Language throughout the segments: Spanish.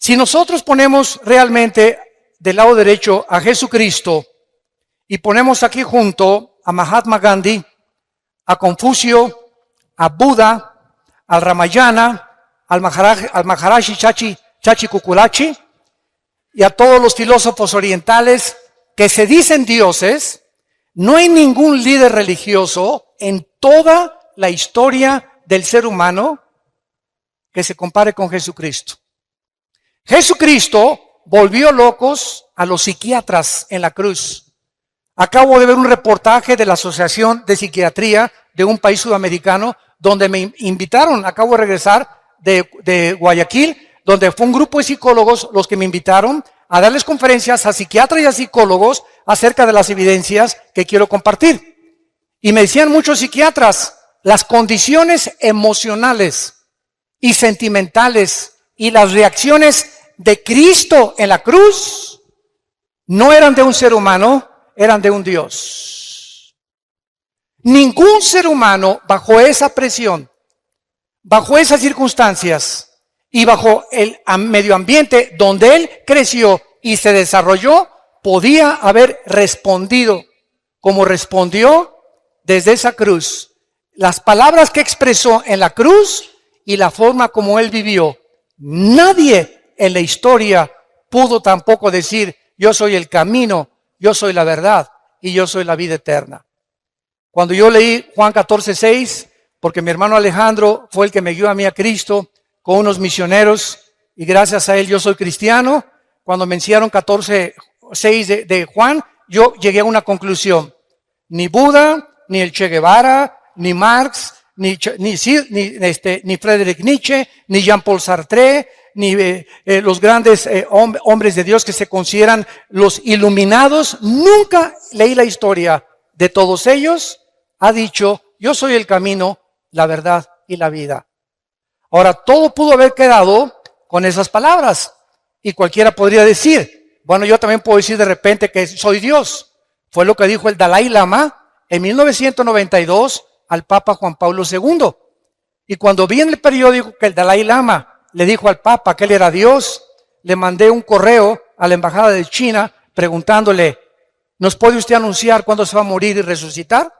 Si nosotros ponemos realmente del lado derecho a Jesucristo y ponemos aquí junto a Mahatma Gandhi, a Confucio, a Buda, al Ramayana, al Maharaji Chachi Kukulachi y a todos los filósofos orientales que se dicen dioses, no hay ningún líder religioso en toda la historia del ser humano que se compare con Jesucristo. Jesucristo volvió locos a los psiquiatras en la cruz. Acabo de ver un reportaje de la Asociación de Psiquiatría de un país sudamericano donde me invitaron, acabo de regresar de Guayaquil, donde fue un grupo de psicólogos los que me invitaron a darles conferencias a psiquiatras y a psicólogos acerca de las evidencias que quiero compartir. Y me decían muchos psiquiatras, las condiciones emocionales y sentimentales y las reacciones de Cristo en la cruz no eran de un ser humano, eran de un Dios. Ningún ser humano bajo esa presión, bajo esas circunstancias y bajo el medio ambiente donde él creció y se desarrolló, podía haber respondido como respondió desde esa cruz. Las palabras que expresó en la cruz y la forma como él vivió. Nadie en la historia pudo tampoco decir, yo soy el camino, yo soy la verdad y yo soy la vida eterna. Cuando yo leí Juan 14:6, porque mi hermano Alejandro fue el que me guió a mí a Cristo con unos misioneros y gracias a él yo soy cristiano, cuando me enseñaron 14:6 de Juan, yo llegué a una conclusión. Ni Buda, ni el Che Guevara, ni Marx, ni Friedrich Nietzsche, ni Jean-Paul Sartre, ni los grandes hombres de Dios que se consideran los iluminados. Nunca leí la historia de todos ellos. Ha dicho, yo soy el camino, la verdad y la vida. Ahora, todo pudo haber quedado con esas palabras. Y cualquiera podría decir, bueno, yo también puedo decir de repente que soy Dios. Fue lo que dijo el Dalai Lama en 1992 al Papa Juan Pablo II. Y cuando vi en el periódico que el Dalai Lama le dijo al Papa que él era Dios, le mandé un correo a la embajada de China preguntándole, ¿nos puede usted anunciar cuándo se va a morir y resucitar?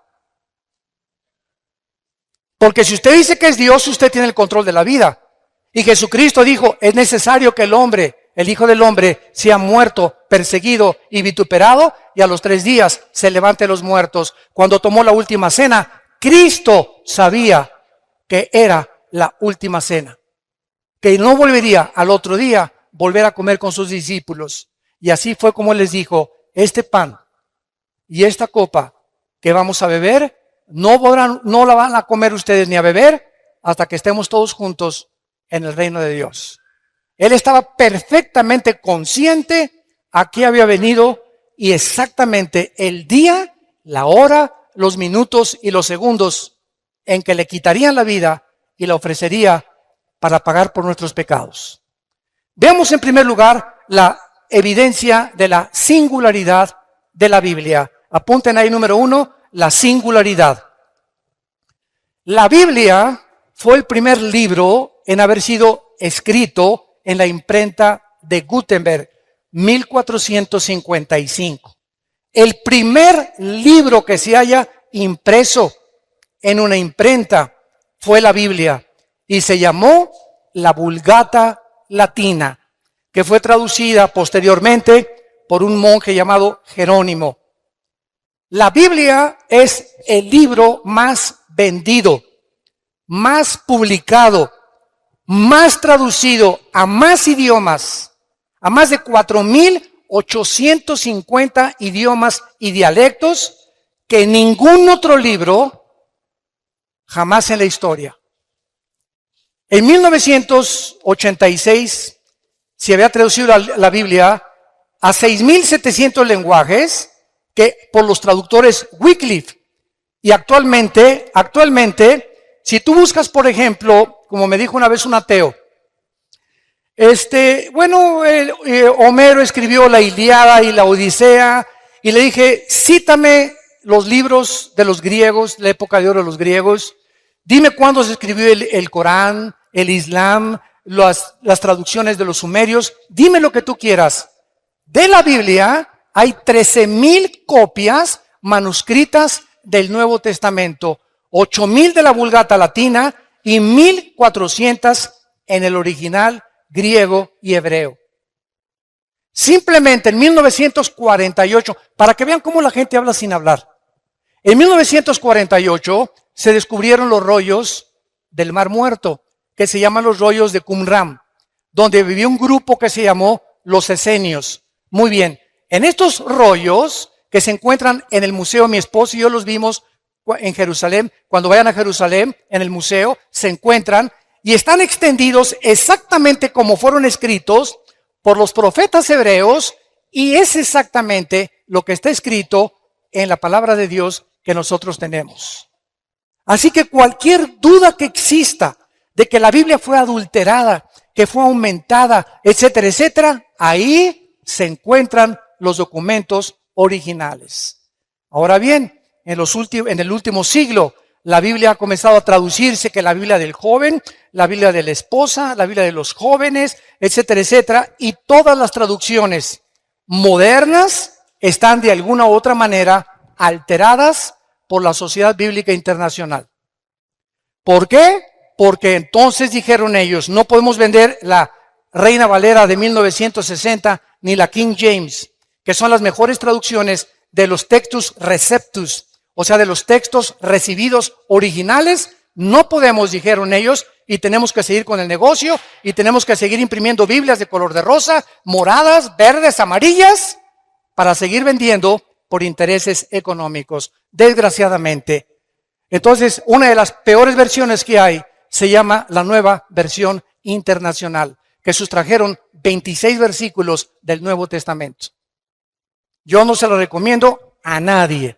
Porque si usted dice que es Dios, usted tiene el control de la vida. Y Jesucristo dijo, es necesario que el hombre, el Hijo del Hombre, sea muerto, perseguido y vituperado, y a los 3 días se levante los muertos. Cuando tomó la última cena, Cristo sabía que era la última cena, que no volvería al otro día volver a comer con sus discípulos. Y así fue como les dijo, este pan y esta copa que vamos a beber, no la van a comer ustedes ni a beber hasta que estemos todos juntos en el reino de Dios. Él estaba perfectamente consciente a qué había venido y exactamente el día, la hora, los minutos y los segundos en que le quitarían la vida y la ofrecería para pagar por nuestros pecados. Veamos en primer lugar la evidencia de la singularidad de la Biblia. Apunten ahí número 1, la singularidad. La Biblia fue el primer libro en haber sido escrito en la imprenta de Gutenberg, 1455. El primer libro que se haya impreso en una imprenta fue la Biblia y se llamó la Vulgata Latina, que fue traducida posteriormente por un monje llamado Jerónimo. La Biblia es el libro más vendido, más publicado, más traducido a más idiomas, a más de 4,850 idiomas y dialectos que ningún otro libro jamás en la historia. En 1986 se había traducido la Biblia a 6,700 lenguajes que por los traductores Wycliffe. Y actualmente, si tú buscas, por ejemplo, como me dijo una vez un ateo, Homero escribió la Ilíada y la Odisea, y le dije, cítame los libros de los griegos, la época de oro de los griegos, dime cuándo se escribió el Corán, el Islam, las traducciones de los sumerios, dime lo que tú quieras. De la Biblia hay 13,000 copias manuscritas del Nuevo Testamento, 8,000 de la Vulgata Latina y 1,400 en el original griego y hebreo. Simplemente en 1948, para que vean cómo la gente habla sin hablar, en 1948 se descubrieron los rollos del Mar Muerto, que se llaman los rollos de Qumran, donde vivía un grupo que se llamó los esenios. Muy bien, en estos rollos que se encuentran en el museo, mi esposo y yo los vimos en Jerusalén, cuando vayan a Jerusalén, en el museo, se encuentran y están extendidos exactamente como fueron escritos por los profetas hebreos, y es exactamente lo que está escrito en la palabra de Dios que nosotros tenemos. Así que cualquier duda que exista de que la Biblia fue adulterada, que fue aumentada, etcétera, etcétera, ahí se encuentran los documentos originales. Ahora bien, en el último siglo, la Biblia ha comenzado a traducirse, que la Biblia del joven, la Biblia de la esposa, la Biblia de los jóvenes, etcétera, etcétera, y todas las traducciones modernas están de alguna u otra manera alteradas por la Sociedad Bíblica Internacional. ¿Por qué? Porque entonces dijeron ellos, no podemos vender la Reina Valera de 1960 ni la King James, que son las mejores traducciones de los textus receptus, o sea, de los textos recibidos originales. No podemos, dijeron ellos, y tenemos que seguir con el negocio, y tenemos que seguir imprimiendo Biblias de color de rosa, moradas, verdes, amarillas, para seguir vendiendo por intereses económicos, desgraciadamente. Entonces, una de las peores versiones que hay se llama la Nueva Versión Internacional, que sustrajeron 26 versículos del Nuevo Testamento. Yo no se lo recomiendo a nadie.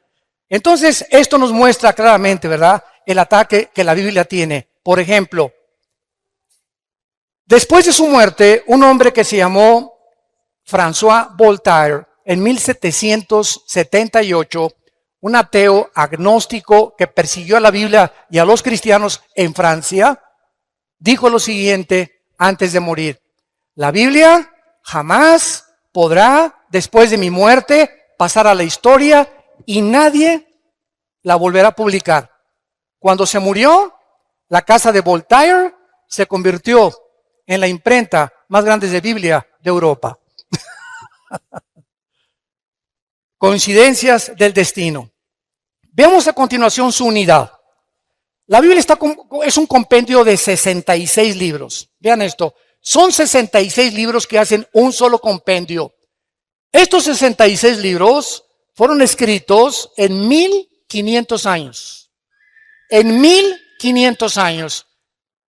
Entonces, esto nos muestra claramente, ¿verdad?, el ataque que la Biblia tiene. Por ejemplo, después de su muerte, un hombre que se llamó François Voltaire, en 1778, un ateo agnóstico que persiguió a la Biblia y a los cristianos en Francia, dijo lo siguiente antes de morir: la Biblia jamás podrá, después de mi muerte, pasar a la historia y nadie la volverá a publicar. Cuando se murió, la casa de Voltaire se convirtió en la imprenta más grande de Biblia de Europa. Coincidencias del destino. Veamos a continuación su unidad. La Biblia es un compendio de 66 libros. Vean esto, son 66 libros que hacen un solo compendio. Estos 66 libros fueron escritos en 1500 años. En 1500 años.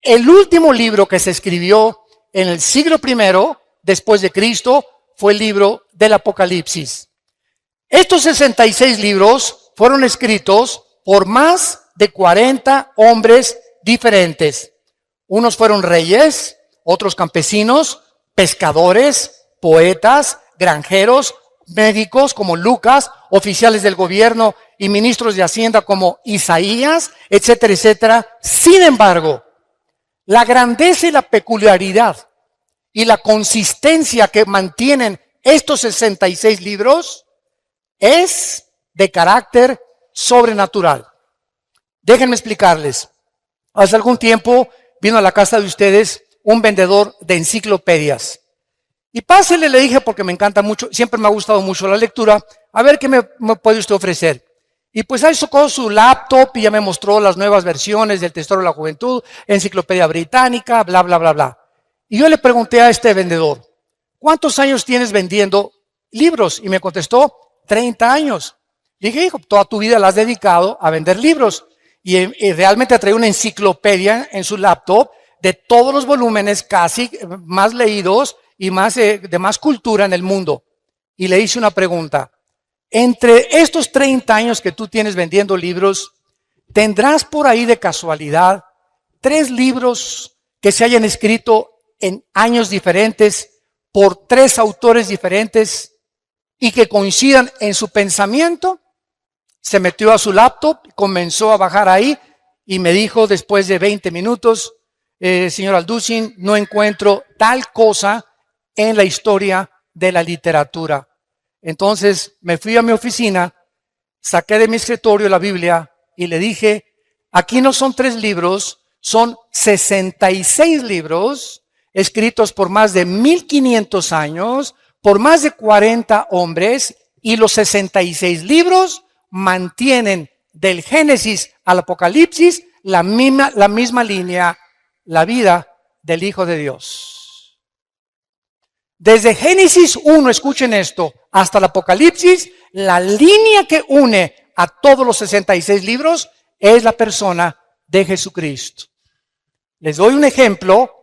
El último libro que se escribió en el siglo I después de Cristo fue el libro del Apocalipsis. Estos 66 libros fueron escritos por más de 40 hombres diferentes. Unos fueron reyes, otros campesinos, pescadores, poetas, granjeros, médicos como Lucas, oficiales del gobierno y ministros de Hacienda como Isaías, etcétera, etcétera. Sin embargo, la grandeza y la peculiaridad y la consistencia que mantienen estos 66 libros es de carácter sobrenatural. Déjenme explicarles. Hace algún tiempo vino a la casa de ustedes un vendedor de enciclopedias. Y pásele, le dije, porque me encanta mucho, siempre me ha gustado mucho la lectura, a ver qué me puede usted ofrecer. Y pues ahí sacó su laptop y ya me mostró las nuevas versiones del Tesoro de la Juventud, Enciclopedia Británica, bla, bla, bla, bla. Y yo le pregunté a este vendedor, ¿cuántos años tienes vendiendo libros? Y me contestó, 30 años. Dije, hijo, toda tu vida la has dedicado a vender libros. Y realmente trae una enciclopedia en su laptop de todos los volúmenes casi más leídos y más de más cultura en el mundo. Y le hice una pregunta. Entre estos 30 años que tú tienes vendiendo libros, ¿tendrás por ahí de casualidad 3 libros que se hayan escrito en años diferentes por 3 autores diferentes y que coincidan en su pensamiento? Se metió a su laptop, comenzó a bajar ahí y me dijo después de 20 minutos, señor Alducin, no encuentro tal cosa en la historia de la literatura. Entonces me fui a mi oficina, saqué de mi escritorio la Biblia y le dije, aquí no son 3 libros, son 66 libros escritos por más de 1500 años, por más de 40 hombres, y los 66 libros mantienen del Génesis al Apocalipsis la misma línea, la vida del Hijo de Dios. Desde Génesis 1, escuchen esto, hasta el Apocalipsis, la línea que une a todos los 66 libros es la persona de Jesucristo. Les doy un ejemplo,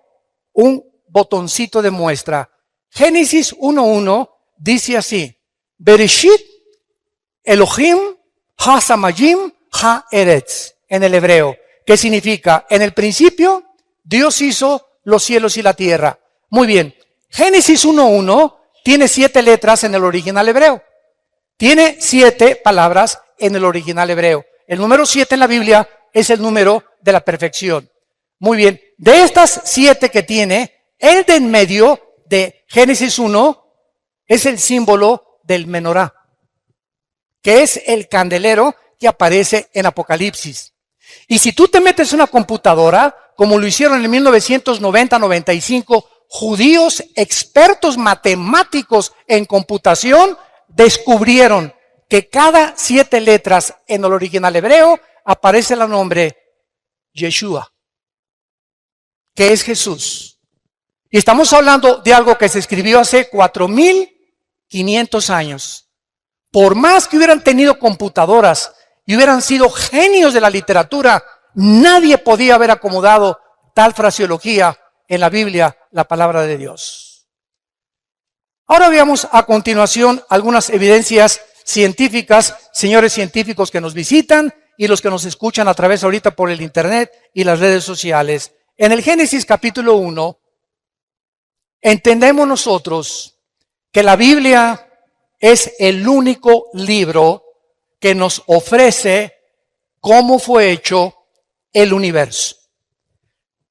un botoncito de muestra. Génesis 1:1 dice así: Bereshit Elohim ha-samayim ha-eretz, en el hebreo, que significa, en el principio, Dios hizo los cielos y la tierra. Muy bien, Génesis 1:1 tiene 7 letras en el original hebreo. Tiene 7 palabras en el original hebreo. El número 7 en la Biblia es el número de la perfección. Muy bien, de estas 7 que tiene, el de en medio de Génesis 1 es el símbolo del menorá, que es el candelero que aparece en Apocalipsis. Y si tú te metes en una computadora, como lo hicieron en 1990-95, judíos expertos matemáticos en computación descubrieron que cada 7 letras en el original hebreo aparece el nombre Yeshua, que es Jesús. Y estamos hablando de algo que se escribió hace 4500 años. Por más que hubieran tenido computadoras y hubieran sido genios de la literatura, nadie podía haber acomodado tal fraseología en la Biblia, la palabra de Dios. Ahora veamos a continuación algunas evidencias científicas, señores científicos que nos visitan y los que nos escuchan a través ahorita por el internet y las redes sociales. En el Génesis capítulo 1, entendemos nosotros que la Biblia es el único libro que nos ofrece cómo fue hecho el universo.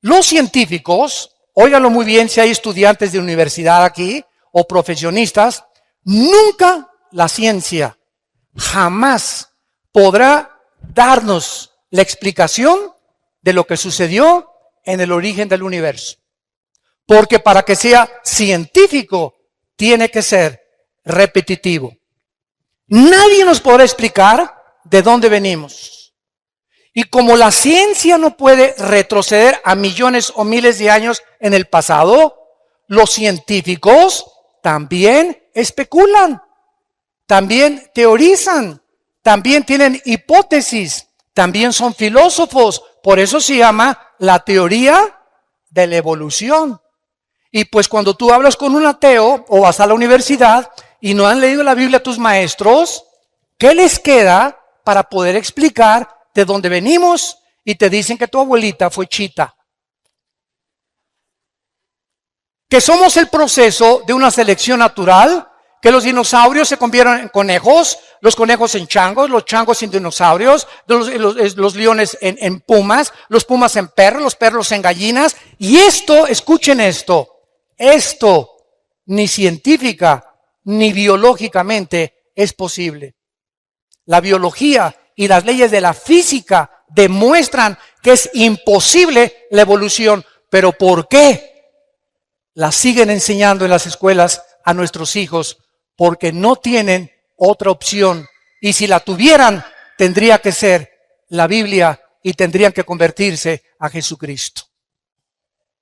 Los científicos, óiganlo muy bien si hay estudiantes de universidad aquí o profesionistas, nunca la ciencia jamás podrá darnos la explicación de lo que sucedió en el origen del universo. Porque para que sea científico, tiene que ser repetitivo. Nadie nos podrá explicar de dónde venimos. Y como la ciencia no puede retroceder a millones o miles de años en el pasado, los científicos también especulan, también teorizan, también tienen hipótesis, también son filósofos. Por eso se llama la teoría de la evolución. Y pues cuando tú hablas con un ateo o vas a la universidad y no han leído la Biblia tus maestros, ¿qué les queda para poder explicar de dónde venimos? Y te dicen que tu abuelita fue chita. Que somos el proceso de una selección natural, que los dinosaurios se convierten en conejos, los conejos en changos, los changos en dinosaurios, los leones en pumas, los pumas en perros, los perros en gallinas. Y esto, escuchen esto ni científica ni biológicamente es posible. La biología y las leyes de la física demuestran que es imposible la evolución. ¿Pero por qué? La siguen enseñando en las escuelas a nuestros hijos porque no tienen otra opción. Y si la tuvieran, tendría que ser la Biblia y tendrían que convertirse a Jesucristo.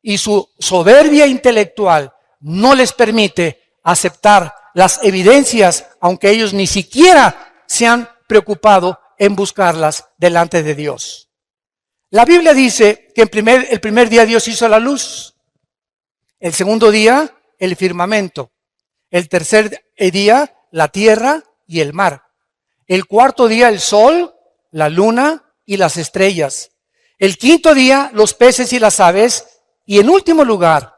Y su soberbia intelectual no les permite aceptar las evidencias, aunque ellos ni siquiera se han preocupado en buscarlas delante de Dios. La Biblia dice que el primer día Dios hizo la luz, el segundo día el firmamento, el tercer día la tierra y el mar, el cuarto día el sol, la luna y las estrellas, el quinto día los peces y las aves, y en último lugar,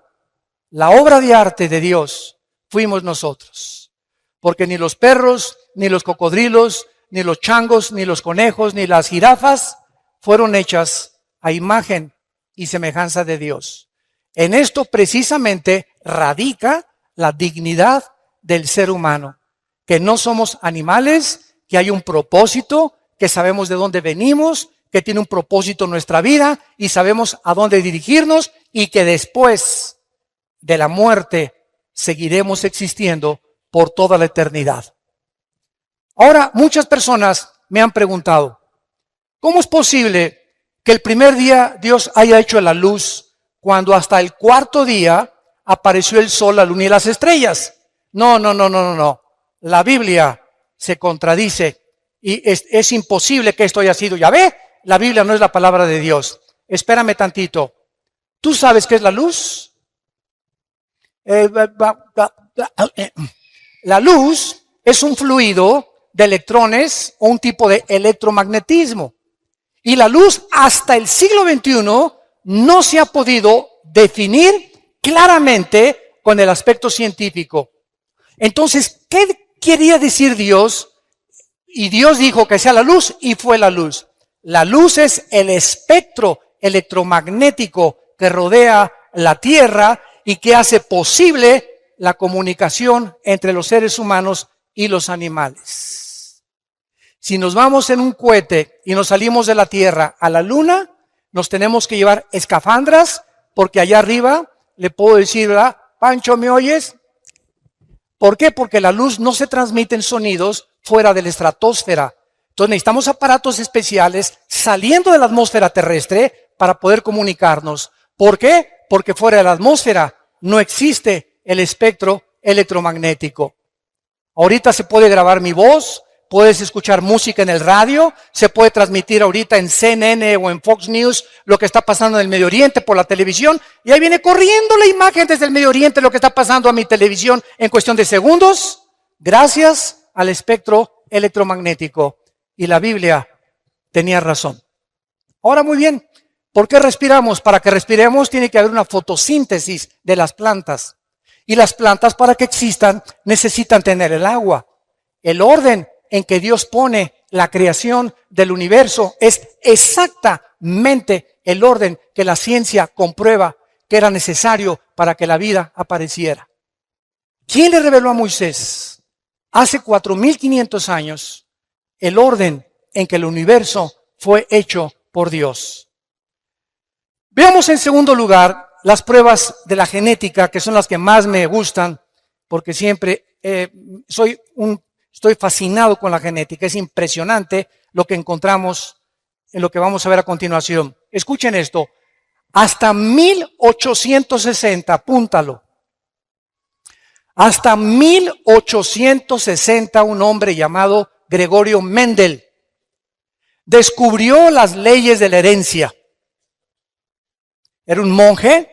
la obra de arte de Dios fuimos nosotros. Porque ni los perros, ni los cocodrilos, ni los changos, ni los conejos, ni las jirafas fueron hechas a imagen y semejanza de Dios. En esto precisamente radica la dignidad del ser humano, que no somos animales, que hay un propósito, que sabemos de dónde venimos, que tiene un propósito en nuestra vida y sabemos a dónde dirigirnos y que después de la muerte seguiremos existiendo por toda la eternidad. Ahora, muchas personas me han preguntado, ¿cómo es posible que el primer día Dios haya hecho la luz cuando hasta el cuarto día apareció el sol, la luna y las estrellas? No. La Biblia se contradice y es imposible que esto haya sido. Ya ve, la Biblia no es la palabra de Dios. Espérame tantito. ¿Tú sabes qué es la luz? La luz es un fluido de electrones o un tipo de electromagnetismo. Y la luz hasta el siglo XXI no se ha podido definir claramente con el aspecto científico. Entonces, ¿qué quería decir Dios? Y Dios dijo que sea la luz y fue la luz. La luz es el espectro electromagnético que rodea la Tierra y que hace posible la comunicación entre los seres humanos y los animales. Si nos vamos en un cohete y nos salimos de la Tierra a la Luna, nos tenemos que llevar escafandras, porque allá arriba le puedo decir, ¿verdad? Pancho, ¿me oyes? ¿Por qué? Porque la luz no se transmite en sonidos fuera de la estratosfera. Entonces necesitamos aparatos especiales saliendo de la atmósfera terrestre para poder comunicarnos. ¿Por qué? Porque fuera de la atmósfera no existe el espectro electromagnético. Ahorita se puede grabar mi voz, puedes escuchar música en el radio, se puede transmitir ahorita en CNN o en Fox News lo que está pasando en el Medio Oriente por la televisión, y ahí viene corriendo la imagen desde el Medio Oriente lo que está pasando a mi televisión en cuestión de segundos, gracias al espectro electromagnético. Y la Biblia tenía razón. Ahora muy bien, ¿por qué respiramos? Para que respiremos tiene que haber una fotosíntesis de las plantas. Y las plantas, para que existan, necesitan tener el agua. El orden en que Dios pone la creación del universo es exactamente el orden que la ciencia comprueba que era necesario para que la vida apareciera. ¿Quién le reveló a Moisés hace 4,500 años el orden en que el universo fue hecho por Dios? Veamos en segundo lugar las pruebas de la genética, que son las que más me gustan, porque siempre estoy fascinado con la genética. Es impresionante lo que encontramos en lo que vamos a ver a continuación. Escuchen esto. Hasta 1860, apúntalo. Hasta 1860, un hombre llamado Gregorio Mendel descubrió las leyes de la herencia. Era un monje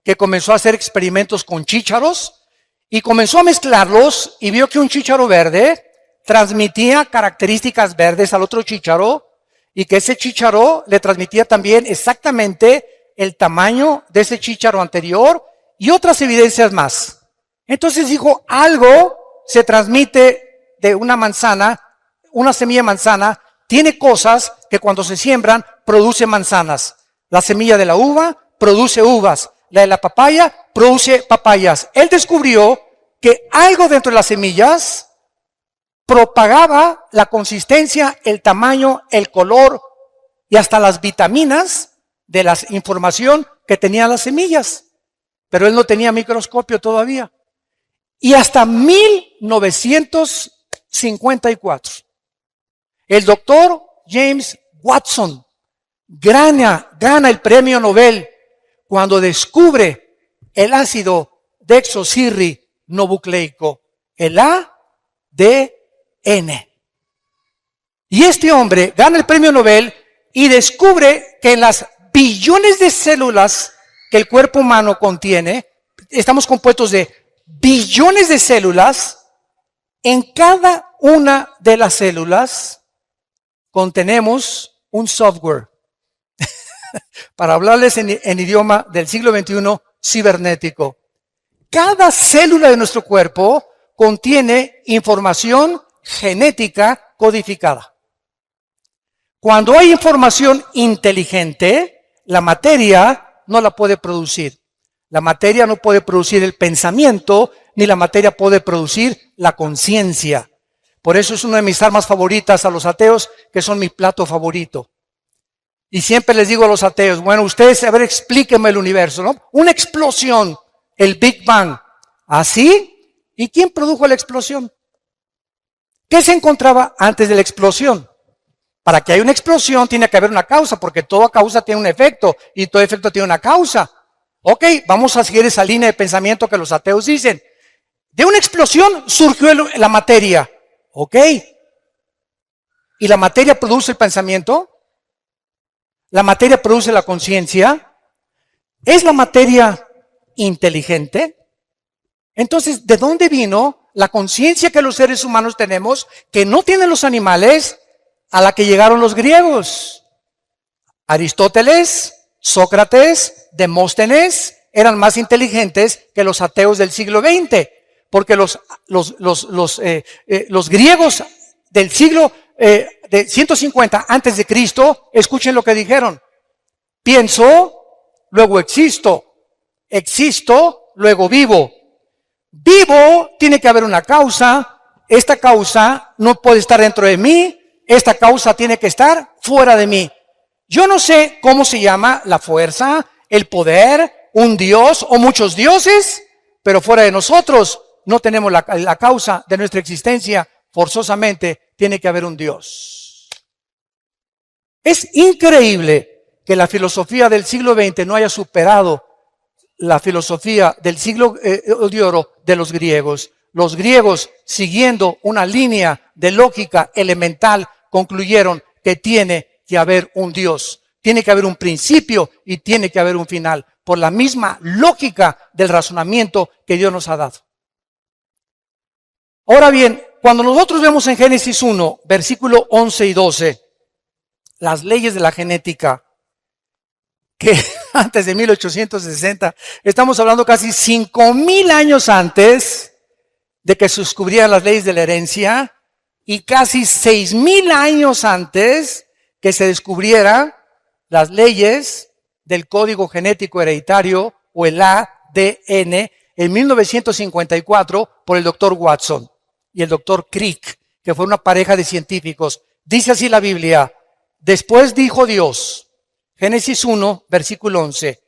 que comenzó a hacer experimentos con chícharos y comenzó a mezclarlos y vio que un chícharo verde transmitía características verdes al otro chícharo y que ese chícharo le transmitía también exactamente el tamaño de ese chícharo anterior y otras evidencias más. Entonces dijo, algo se transmite de una manzana, una semilla de manzana, tiene cosas que cuando se siembran produce manzanas. La semilla de la uva produce uvas, la de la papaya produce papayas. Él descubrió que algo dentro de las semillas propagaba la consistencia, el tamaño, el color y hasta las vitaminas de la información que tenían las semillas. Pero él no tenía microscopio todavía. Y hasta 1954, el doctor James Watson gana el premio Nobel cuando descubre el ácido desoxirribonucleico, el ADN. Y este hombre gana el premio Nobel y descubre que en las billones de células que el cuerpo humano contiene, estamos compuestos de billones de células, en cada una de las células contenemos un software. Para hablarles en idioma del siglo XXI, cibernético. Cada célula de nuestro cuerpo contiene información genética codificada. Cuando hay información inteligente, la materia no la puede producir. La materia no puede producir el pensamiento, ni la materia puede producir la conciencia. Por eso es una de mis armas favoritas a los ateos, que son mi plato favorito. Y siempre les digo a los ateos, bueno, ustedes, a ver, explíquenme el universo, ¿no? Una explosión, el Big Bang. ¿Así? ¿Y quién produjo la explosión? ¿Qué se encontraba antes de la explosión? Para que haya una explosión tiene que haber una causa, porque toda causa tiene un efecto y todo efecto tiene una causa. Ok, vamos a seguir esa línea de pensamiento que los ateos dicen. De una explosión surgió la materia. Ok. ¿Y la materia produce el pensamiento? ¿La materia produce la conciencia? ¿Es la materia inteligente? Entonces, ¿de dónde vino la conciencia que los seres humanos tenemos, que no tienen los animales, a la que llegaron los griegos? Aristóteles, Sócrates, Demóstenes eran más inteligentes que los ateos del siglo XX, porque los griegos del siglo de 150 antes de Cristo, escuchen lo que dijeron: pienso, luego existo, luego vivo. Vivo, tiene que haber una causa, esta causa no puede estar dentro de mí, esta causa tiene que estar fuera de mí. Yo no sé cómo se llama la fuerza, el poder, un dios o muchos dioses, pero fuera de nosotros no tenemos la causa de nuestra existencia. Forzosamente tiene que haber un Dios. Es increíble que la filosofía del siglo XX no haya superado la filosofía del siglo de oro de los griegos. Los griegos, siguiendo una línea de lógica elemental, concluyeron que tiene que haber un Dios. Tiene que haber un principio y tiene que haber un final, por la misma lógica del razonamiento que Dios nos ha dado. Ahora bien, cuando nosotros vemos en Génesis 1, versículo 11 y 12, las leyes de la genética, que antes de 1860, estamos hablando casi 5,000 años antes de que se descubrieran las leyes de la herencia, y casi 6,000 años antes que se descubrieran las leyes del código genético hereditario, o el ADN, en 1954 por el doctor Watson y el doctor Crick, que fue una pareja de científicos. Dice así la Biblia: después dijo Dios, Génesis 1, versículo 11,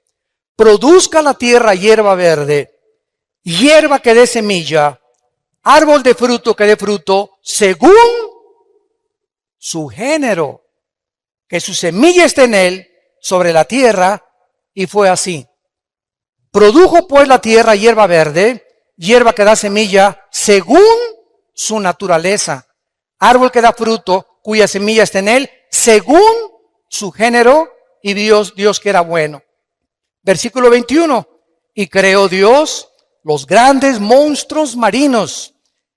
produzca la tierra hierba verde, hierba que dé semilla, árbol de fruto que dé fruto, según su género, que su semilla esté en él, sobre la tierra, y fue así. Produjo pues la tierra hierba verde, hierba que da semilla, según su naturaleza, árbol que da fruto, cuya semilla está en él, según su género, y Dios que era bueno. Versículo 21, y creó Dios los grandes monstruos marinos,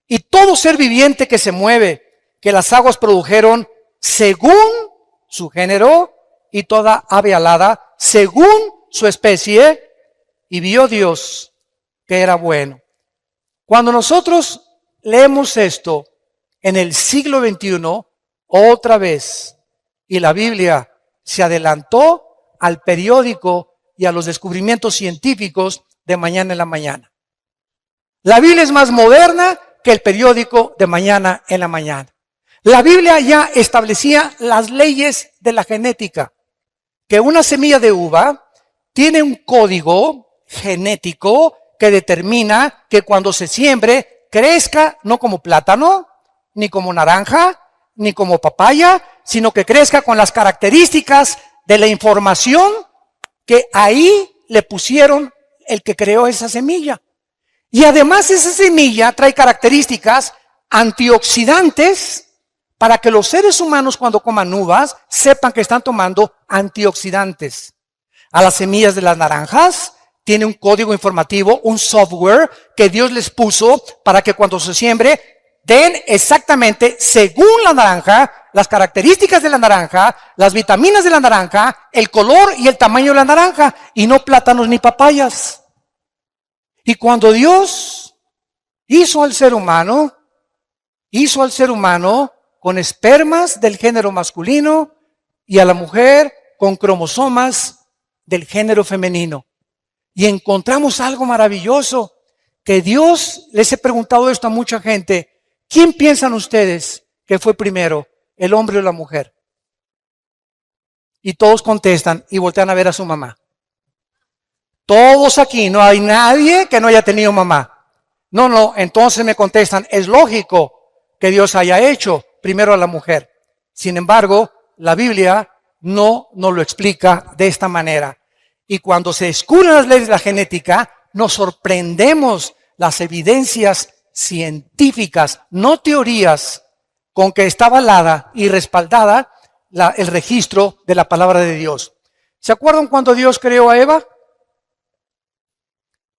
y todo ser viviente que se mueve, que las aguas produjeron, según su género, y toda ave alada, según su especie, y vio Dios que era bueno. Cuando nosotros leemos esto en el siglo XXI, otra vez, y la Biblia se adelantó al periódico y a los descubrimientos científicos de mañana en la mañana. La Biblia es más moderna que el periódico de mañana en la mañana. La Biblia ya establecía las leyes de la genética, que una semilla de uva tiene un código genético que determina que cuando se siembre crezca no como plátano, ni como naranja, ni como papaya, sino que crezca con las características de la información que ahí le pusieron el que creó esa semilla. Y además esa semilla trae características antioxidantes para que los seres humanos, cuando coman uvas, sepan que están tomando antioxidantes. A las semillas de las naranjas tiene un código informativo, un software que Dios les puso para que cuando se siembre den exactamente, según la naranja, las características de la naranja, las vitaminas de la naranja, el color y el tamaño de la naranja, y no plátanos ni papayas. Y cuando Dios hizo al ser humano con espermas del género masculino y a la mujer con cromosomas del género femenino. Y encontramos algo maravilloso, que Dios, les he preguntado esto a mucha gente, ¿quién piensan ustedes que fue primero, el hombre o la mujer? Y todos contestan y voltean a ver a su mamá. Todos aquí, no hay nadie que no haya tenido mamá. No, entonces me contestan, es lógico que Dios haya hecho primero a la mujer. Sin embargo, la Biblia no nos lo explica de esta manera. Y cuando se descubren las leyes de la genética, nos sorprendemos las evidencias científicas, no teorías, con que está avalada y respaldada el registro de la palabra de Dios. ¿Se acuerdan cuando Dios creó a Eva?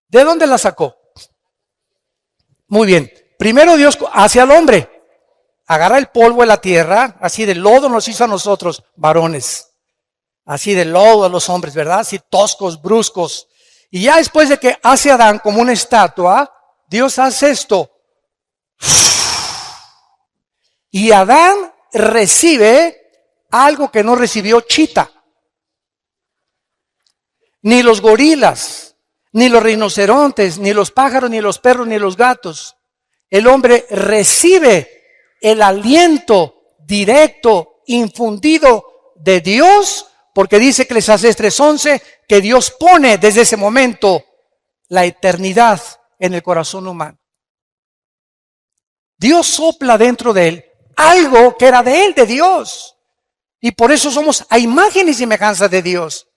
¿De dónde la sacó? Muy bien. Primero Dios hace al hombre. Agarra el polvo de la tierra, así de lodo nos hizo a nosotros, varones. Así de lodo a los hombres, ¿verdad? Así toscos, bruscos. Y ya después de que hace a Adán como una estatua, Dios hace esto. Y Adán recibe algo que no recibió Chita. Ni los gorilas, ni los rinocerontes, ni los pájaros, ni los perros, ni los gatos. El hombre recibe el aliento directo, infundido de Dios, porque dice Eclesiastés 3:11 que Dios pone desde ese momento la eternidad en el corazón humano. Dios sopla dentro de él algo que era de él, de Dios. Y por eso somos a imagen y semejanza de Dios.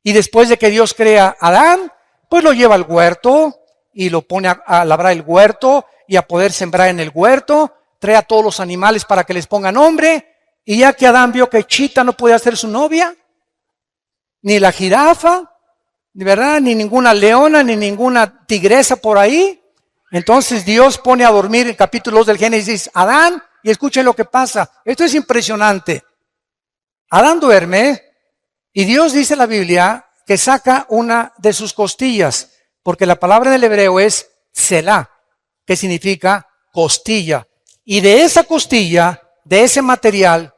Y después de que Dios crea a Adán, pues lo lleva al huerto y lo pone a labrar el huerto y a poder sembrar en el huerto. Trae a todos los animales para que les pongan nombre. Y ya que Adán vio que Chita no podía ser su novia, ni la jirafa, ¿verdad? Ni ninguna leona, ni ninguna tigresa por ahí. Entonces Dios pone a dormir en capítulo 2 del Génesis a Adán y escuchen lo que pasa. Esto es impresionante. Adán duerme y Dios dice en la Biblia que saca una de sus costillas, porque la palabra en el hebreo es Selah, que significa costilla. Y de esa costilla, de ese material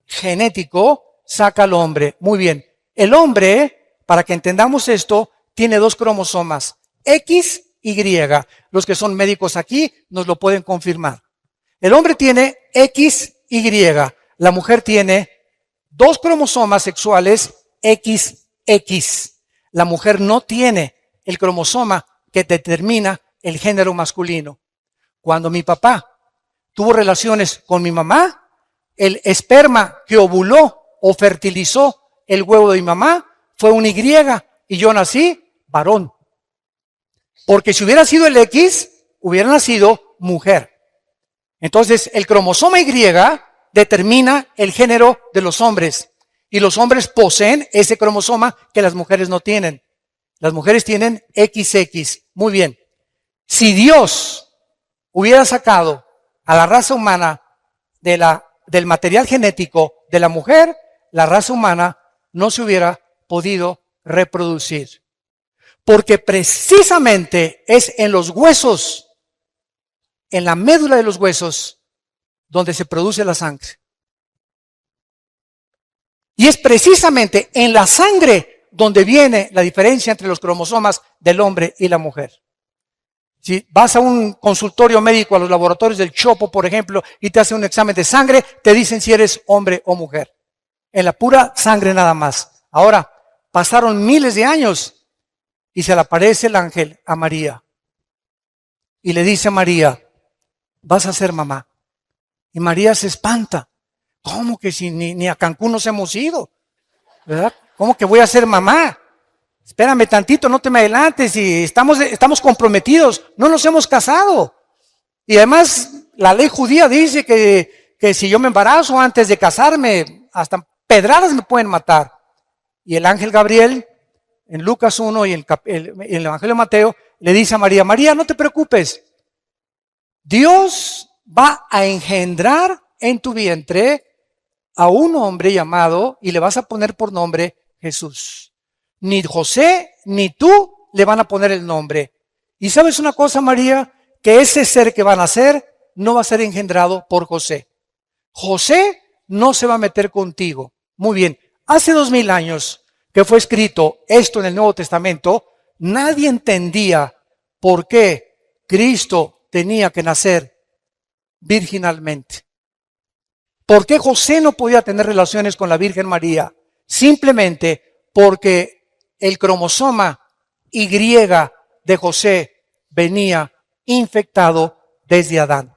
genético, saca al hombre. Muy bien. El hombre, para que entendamos esto, tiene 2 cromosomas, X y Y. Los que son médicos aquí nos lo pueden confirmar. El hombre tiene XY. La mujer tiene 2 cromosomas sexuales XX. La mujer no tiene el cromosoma que determina el género masculino. Cuando mi papá tuvo relaciones con mi mamá, el esperma que ovuló o fertilizó el huevo de mi mamá fue un Y y yo nací varón. Porque si hubiera sido el X, hubiera nacido mujer. Entonces, el cromosoma Y determina el género de los hombres. Y los hombres poseen ese cromosoma que las mujeres no tienen. Las mujeres tienen XX. Muy bien. Si Dios hubiera sacado a la raza humana del material genético de la mujer, la raza humana no se hubiera podido reproducir. Porque precisamente es en los huesos, en la médula de los huesos, donde se produce la sangre. Y es precisamente en la sangre donde viene la diferencia entre los cromosomas del hombre y la mujer. Si vas a un consultorio médico, a los laboratorios del Chopo, por ejemplo, y te hacen un examen de sangre, te dicen si eres hombre o mujer. En la pura sangre nada más. Ahora, pasaron miles de años y se le aparece el ángel a María. Y le dice a María, vas a ser mamá. Y María se espanta. ¿Cómo que si ni a Cancún nos hemos ido? ¿Verdad? ¿Cómo que voy a ser mamá? Espérame tantito, no te me adelantes, y estamos comprometidos, no nos hemos casado. Y además, la ley judía dice que si yo me embarazo antes de casarme, hasta pedradas me pueden matar. Y el ángel Gabriel, en Lucas 1 y en el Evangelio de Mateo, le dice a María, María, no te preocupes, Dios va a engendrar en tu vientre a un hombre llamado, y le vas a poner por nombre Jesús. Ni José ni tú le van a poner el nombre. Y sabes una cosa, María, que ese ser que van a nacer no va a ser engendrado por José. José no se va a meter contigo. Muy bien, hace 2000 años que fue escrito esto en el Nuevo Testamento, nadie entendía por qué Cristo tenía que nacer virginalmente. ¿Por qué José no podía tener relaciones con la Virgen María? Simplemente porque el cromosoma Y de José venía infectado desde Adán.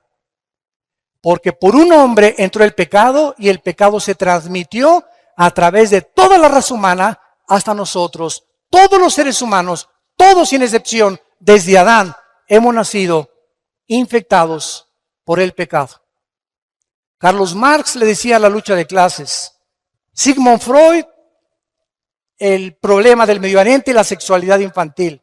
Porque por un hombre entró el pecado y el pecado se transmitió a través de toda la raza humana hasta nosotros. Todos los seres humanos, todos sin excepción, desde Adán, hemos nacido infectados por el pecado. Carlos Marx le decía la lucha de clases. Sigmund Freud, el problema del Medio Oriente y la sexualidad infantil.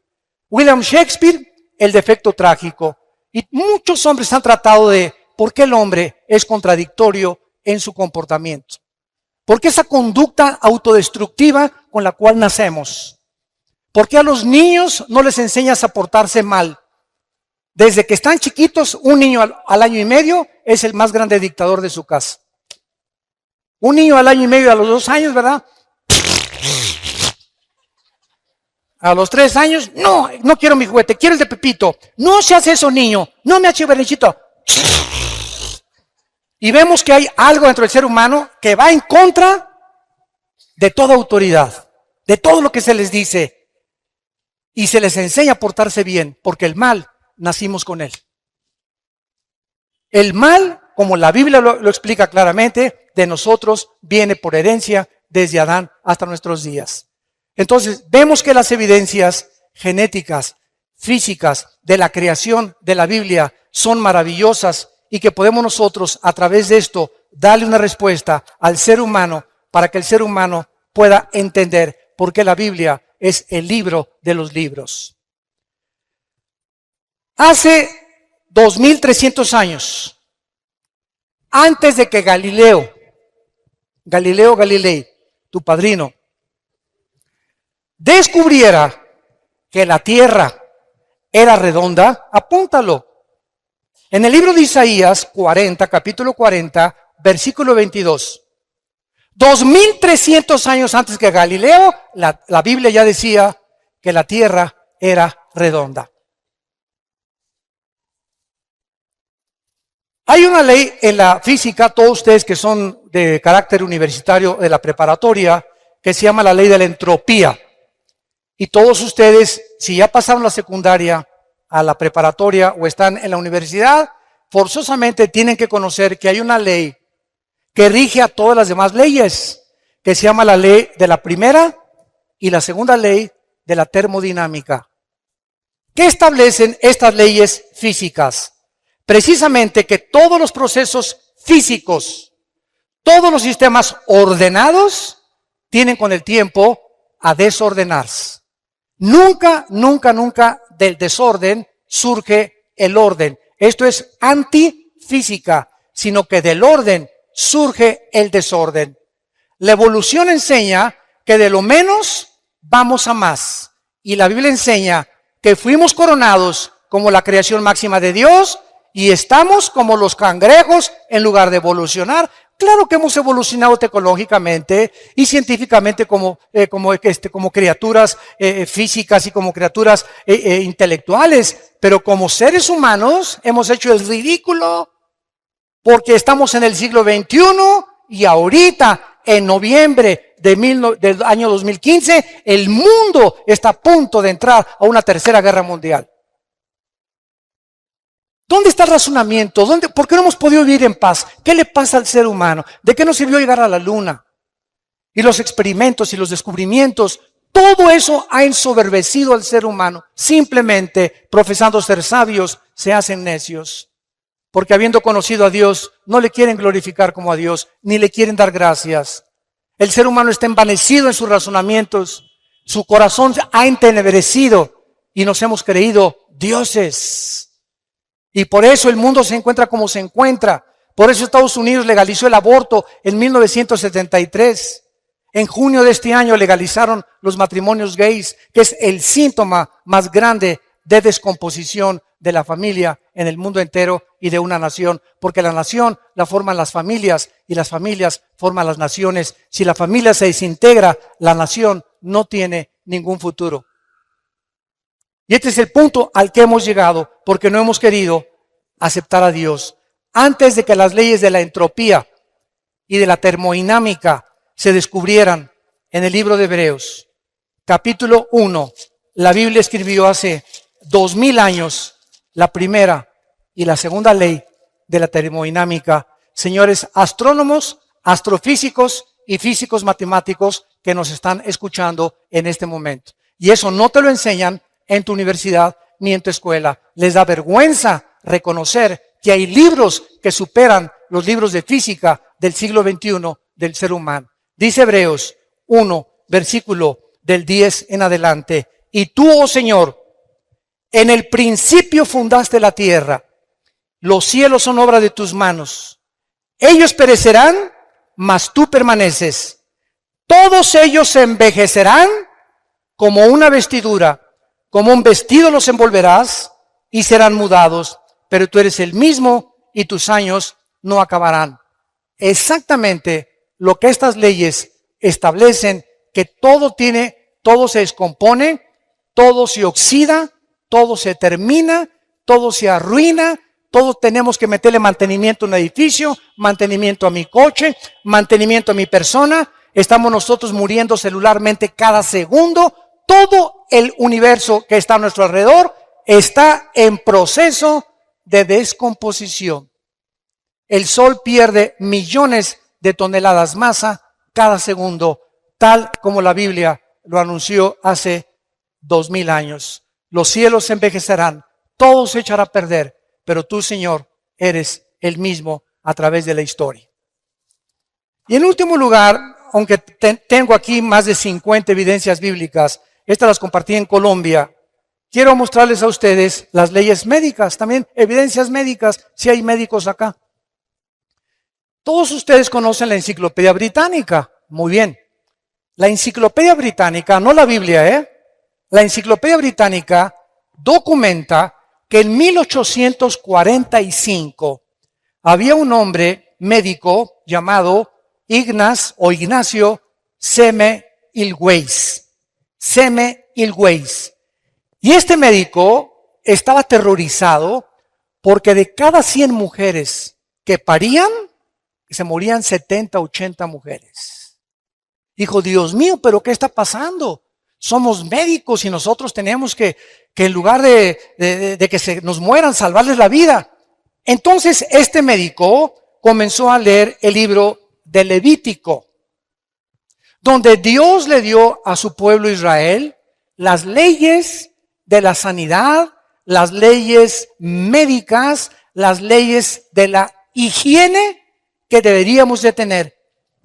William Shakespeare, el defecto trágico. Y muchos hombres han tratado de por qué el hombre es contradictorio en su comportamiento. ¿Por qué esa conducta autodestructiva con la cual nacemos? ¿Por qué a los niños no les enseñas a portarse mal? Desde que están chiquitos, un niño al año y medio es el más grande dictador de su casa. Un niño al año y medio, a los 2 años, ¿verdad? A los 3 años, no quiero mi juguete, quiero el de Pepito. No se hace eso, niño, no me hace berrinchito. Y vemos que hay algo dentro del ser humano que va en contra de toda autoridad, de todo lo que se les dice. Y se les enseña a portarse bien, porque el mal nacimos con él. El mal, como la Biblia lo explica claramente, de nosotros viene por herencia desde Adán hasta nuestros días. Entonces, vemos que las evidencias genéticas, físicas de la creación de la Biblia son maravillosas y que podemos nosotros, a través de esto, darle una respuesta al ser humano para que el ser humano pueda entender por qué la Biblia es el libro de los libros. Hace 2300 años, antes de que Galileo Galilei, tu padrino, descubriera que la tierra era redonda, apúntalo. En el libro de Isaías 40, capítulo 40, versículo 22. 2300 años antes que Galileo, la Biblia ya decía que la tierra era redonda. Hay una ley en la física, todos ustedes que son de carácter universitario de la preparatoria, que se llama la ley de la entropía. Y todos ustedes, si ya pasaron la secundaria a la preparatoria o están en la universidad, forzosamente tienen que conocer que hay una ley que rige a todas las demás leyes, que se llama la ley de la primera y la segunda ley de la termodinámica. ¿Qué establecen estas leyes físicas? Precisamente que todos los procesos físicos, todos los sistemas ordenados, tienen con el tiempo a desordenarse. Nunca del desorden surge el orden. Esto es antifísica, sino que del orden surge el desorden. La evolución enseña que de lo menos vamos a más. Y la Biblia enseña que fuimos coronados como la creación máxima de Dios y estamos como los cangrejos en lugar de evolucionar. Claro que hemos evolucionado tecnológicamente y científicamente como criaturas físicas y como criaturas intelectuales, pero como seres humanos hemos hecho el ridículo porque estamos en el siglo XXI y ahorita, en noviembre del año 2015, el mundo está a punto de entrar a una tercera guerra mundial. ¿Dónde está el razonamiento? ¿Por qué no hemos podido vivir en paz? ¿Qué le pasa al ser humano? ¿De qué nos sirvió llegar a la luna? Y los experimentos y los descubrimientos, todo eso ha ensoberbecido al ser humano. Simplemente, profesando ser sabios, se hacen necios. Porque habiendo conocido a Dios, no le quieren glorificar como a Dios, ni le quieren dar gracias. El ser humano está envanecido en sus razonamientos. Su corazón ha entenebrecido y nos hemos creído dioses. Y por eso el mundo se encuentra como se encuentra. Por eso Estados Unidos legalizó el aborto en 1973. En junio de este año legalizaron los matrimonios gays, que es el síntoma más grande de descomposición de la familia en el mundo entero y de una nación. Porque la nación la forman las familias y las familias forman las naciones. Si la familia se desintegra, la nación no tiene ningún futuro. Y este es el punto al que hemos llegado porque no hemos querido aceptar a Dios. Antes de que las leyes de la entropía y de la termodinámica se descubrieran en el libro de Hebreos, capítulo 1, la Biblia escribió hace 2000 años la primera y la segunda ley de la termodinámica. Señores astrónomos, astrofísicos y físicos matemáticos que nos están escuchando en este momento. Y eso no te lo enseñan en tu universidad ni en tu escuela. Les da vergüenza reconocer que hay libros que superan los libros de física del siglo XXI del ser humano. Dice Hebreos 1, versículo del 10 en adelante. Y tú, oh Señor, en el principio fundaste la tierra. Los cielos son obra de tus manos. Ellos perecerán, mas tú permaneces. Todos ellos se envejecerán como una vestidura. Como un vestido los envolverás y serán mudados. Pero tú eres el mismo y tus años no acabarán. Exactamente lo que estas leyes establecen, que todo se descompone, todo se oxida, todo se termina, todo se arruina, todos tenemos que meterle mantenimiento a un edificio, mantenimiento a mi coche, mantenimiento a mi persona. Estamos nosotros muriendo celularmente cada segundo. Todo el universo que está a nuestro alrededor está en proceso de descomposición. El Sol pierde millones de toneladas masa cada segundo, tal como la Biblia lo anunció hace 2000 años. Los cielos se envejecerán, todo se echará a perder, pero tú, Señor, eres el mismo a través de la historia. Y en último lugar, aunque tengo aquí más de 50 evidencias bíblicas, estas las compartí en Colombia, quiero mostrarles a ustedes las leyes médicas, también evidencias médicas, si hay médicos acá. Todos ustedes conocen la Enciclopedia Británica, muy bien. La Enciclopedia Británica, no la Biblia, la Enciclopedia Británica documenta que en 1845 había un hombre médico llamado Ignacio Semmelweis. Y este médico estaba aterrorizado porque de cada 100 mujeres que parían, se morían 70, 80 mujeres. Dijo, Dios mío, ¿pero qué está pasando? Somos médicos y nosotros tenemos que en lugar de que se nos mueran, salvarles la vida. Entonces este médico comenzó a leer el libro de Levítico, donde Dios le dio a su pueblo Israel las leyes de la sanidad, las leyes médicas, las leyes de la higiene que deberíamos de tener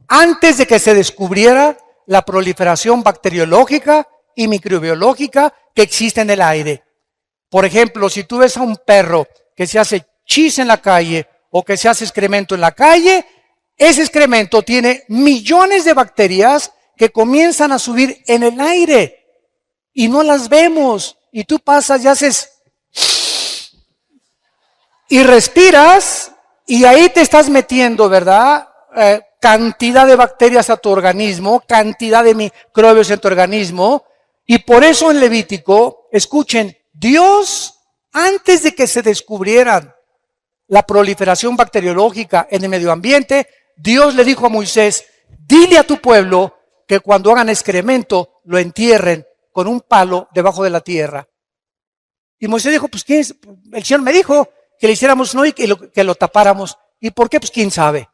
antes de que se descubriera la proliferación bacteriológica y microbiológica que existe en el aire. Por ejemplo, si tú ves a un perro que se hace chis en la calle o que se hace excremento en la calle, ese excremento tiene millones de bacterias que comienzan a subir en el aire y no las vemos. Y tú pasas y haces y respiras y ahí te estás metiendo, ¿verdad? Cantidad de bacterias a tu organismo, cantidad de microbios en tu organismo. Y por eso en Levítico, escuchen, Dios, antes de que se descubrieran la proliferación bacteriológica en el medio ambiente, Dios le dijo a Moisés, dile a tu pueblo que cuando hagan excremento lo entierren con un palo debajo de la tierra. Y Moisés dijo, pues ¿quién es? El Señor me dijo que le hiciéramos no y que lo tapáramos. ¿Y por qué? Pues quién sabe.